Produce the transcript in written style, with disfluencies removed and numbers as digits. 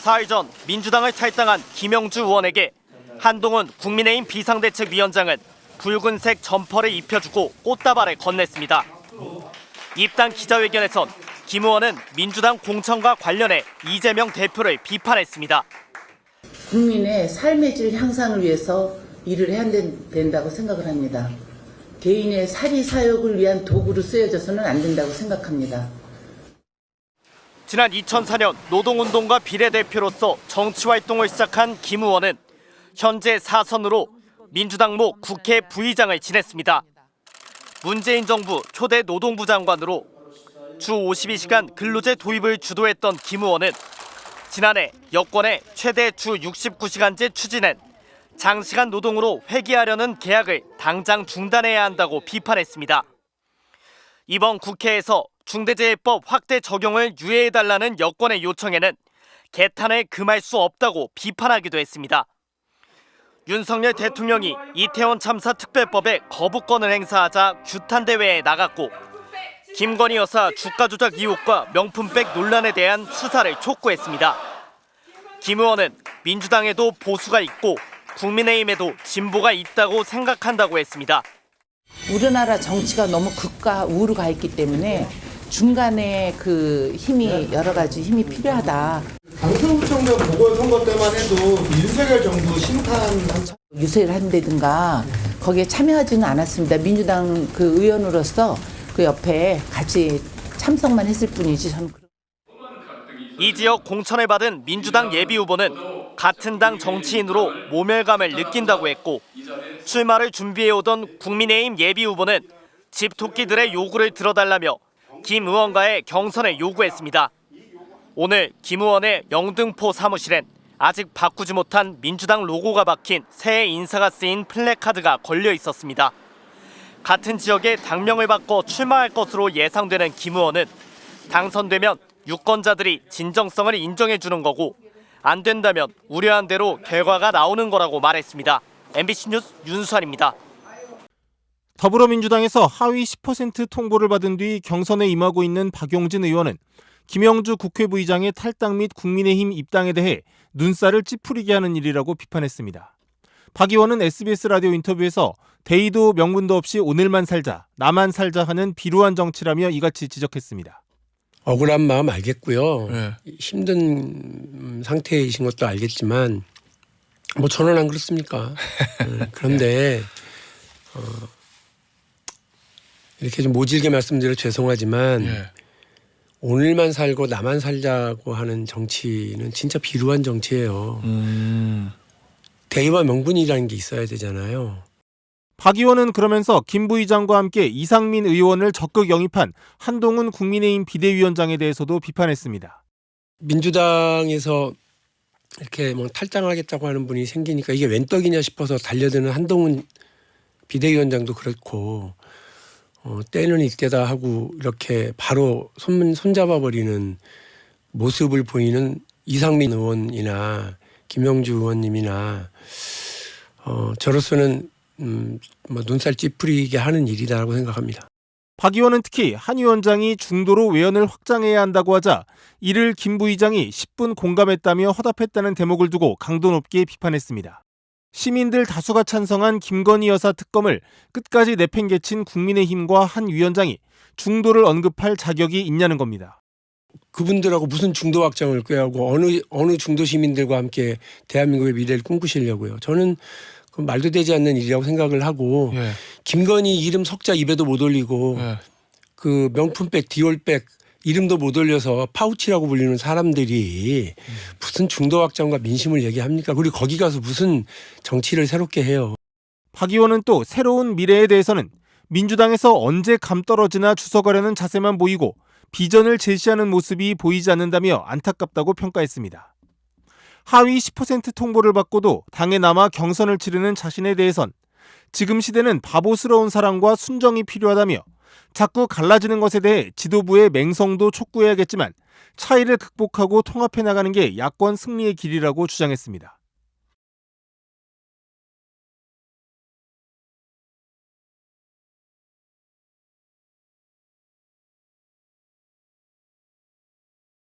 사흘 전 민주당을 탈당한 김영주 의원에게 한동훈 국민의힘 비상대책위원장은 붉은색 점퍼를 입혀주고 꽃다발을 건넸습니다. 입당 기자회견에선 김 의원은 민주당 공천과 관련해 이재명 대표를 비판했습니다. 국민의 삶의 질 향상을 위해서 일을 해야 된다고 생각을 합니다. 개인의 사리 사욕을 위한 도구로 쓰여져서는 안 된다고 생각합니다. 지난 2004년 노동운동가 비례대표로서 정치활동을 시작한 김 의원은 현재 4선으로 민주당목 국회 부의장을 지냈습니다. 문재인 정부 초대 노동부 장관으로 주 52시간 근로제 도입을 주도했던 김 의원은 지난해 여권의 최대 주 69시간제 추진엔 장시간 노동으로 회귀하려는 계약을 당장 중단해야 한다고 비판했습니다. 이번 국회에서 중대재해법 확대 적용을 유예해달라는 여권의 요청에는 개탄을 금할 수 없다고 비판하기도 했습니다. 윤석열 대통령이 이태원 참사 특별법에 거부권을 행사하자 규탄대회에 나갔고 김건희 여사 주가 조작 의혹과 명품백 논란에 대한 수사를 촉구했습니다. 김 의원은 민주당에도 보수가 있고 국민의힘에도 진보가 있다고 생각한다고 했습니다. 우리나라 정치가 너무 극과 우로 가 있기 때문에 중간에 그 힘이 여러 가지 힘이 필요하다. 강서구청장 보궐선거 때만 해도 윤석열 정부 심판한 유세를 한다든가 거기에 참여하지는 않았습니다. 민주당 그 의원으로서 그 옆에 같이 참석만 했을 뿐이지 저는. 이 지역 공천을 받은 민주당 예비후보는 같은 당 정치인으로 모멸감을 느낀다고 했고 출마를 준비해오던 국민의힘 예비후보는 집토끼들의 요구를 들어달라며 김 의원과의 경선을 요구했습니다. 오늘 김 의원의 영등포 사무실엔 아직 바꾸지 못한 민주당 로고가 박힌 새 인사가 쓰인 플래카드가 걸려 있었습니다. 같은 지역에 당명을 바꿔 출마할 것으로 예상되는 김 의원은 당선되면 유권자들이 진정성을 인정해주는 거고 안 된다면 우려한 대로 결과가 나오는 거라고 말했습니다. MBC 뉴스 윤수환입니다. 더불어민주당에서 하위 10% 통보를 받은 뒤 경선에 임하고 있는 박용진 의원은 김영주 국회 부의장의 탈당 및 국민의힘 입당에 대해 눈살을 찌푸리게 하는 일이라고 비판했습니다. 박 의원은 SBS 라디오 인터뷰에서 대의도 명분도 없이 오늘만 살자, 나만 살자 하는 비루한 정치라며 이같이 지적했습니다. 억울한 마음 알겠고요. 네. 힘든 상태이신 것도 알겠지만 뭐 저는 안 그렇습니까? 그런데 이렇게 좀 모질게 말씀드려 죄송하지만 오늘만 살고 나만 살자고 하는 정치는 진짜 비루한 정치예요. 대의와 명분이라는 게 있어야 되잖아요. 박 의원은 그러면서 김 부의장과 함께 이상민 의원을 적극 영입한 한동훈 국민의힘 비대위원장에 대해서도 비판했습니다. 민주당에서 이렇게 뭐 탈당하겠다고 하는 분이 생기니까 이게 웬 떡이냐 싶어서 달려드는 한동훈 비대위원장도 그렇고 때는 이때다 하고 이렇게 바로 손잡아 버리는 모습을 보이는 이상민 의원이나 김영주 의원님이나 저로서는 뭐 눈살 찌푸리게 하는 일이다라고 생각합니다. 박 의원은 특히 한 위원장이 중도로 외연을 확장해야 한다고 하자 이를 김 부의장이 10분 공감했다며 화답했다는 대목을 두고 강도 높게 비판했습니다. 시민들 다수가 찬성한 김건희 여사 특검을 끝까지 내팽개친 국민의힘과 한 위원장이 중도를 언급할 자격이 있냐는 겁니다. 그분들하고 무슨 중도 확장을 꾀하고 어느 중도 시민들과 함께 대한민국의 미래를 꿈꾸시려고요. 저는 그 말도 되지 않는 일이라고 생각을 하고 김건희 이름 석자 입에도 못 올리고 그 명품백 디올백 이름도 못 올려서 파우치라고 불리는 사람들이 무슨 중도 확장과 민심을 얘기합니까? 그리고 거기 가서 무슨 정치를 새롭게 해요. 박 의원은 또 새로운 미래에 대해서는 민주당에서 언제 감 떨어지나 주석하려는 자세만 보이고 비전을 제시하는 모습이 보이지 않는다며 안타깝다고 평가했습니다. 하위 10% 통보를 받고도 당에 남아 경선을 치르는 자신에 대해선 지금 시대는 바보스러운 사랑과 순정이 필요하다며 자꾸 갈라지는 것에 대해 지도부의 맹성도 촉구해야겠지만 차이를 극복하고 통합해 나가는 게 야권 승리의 길이라고 주장했습니다.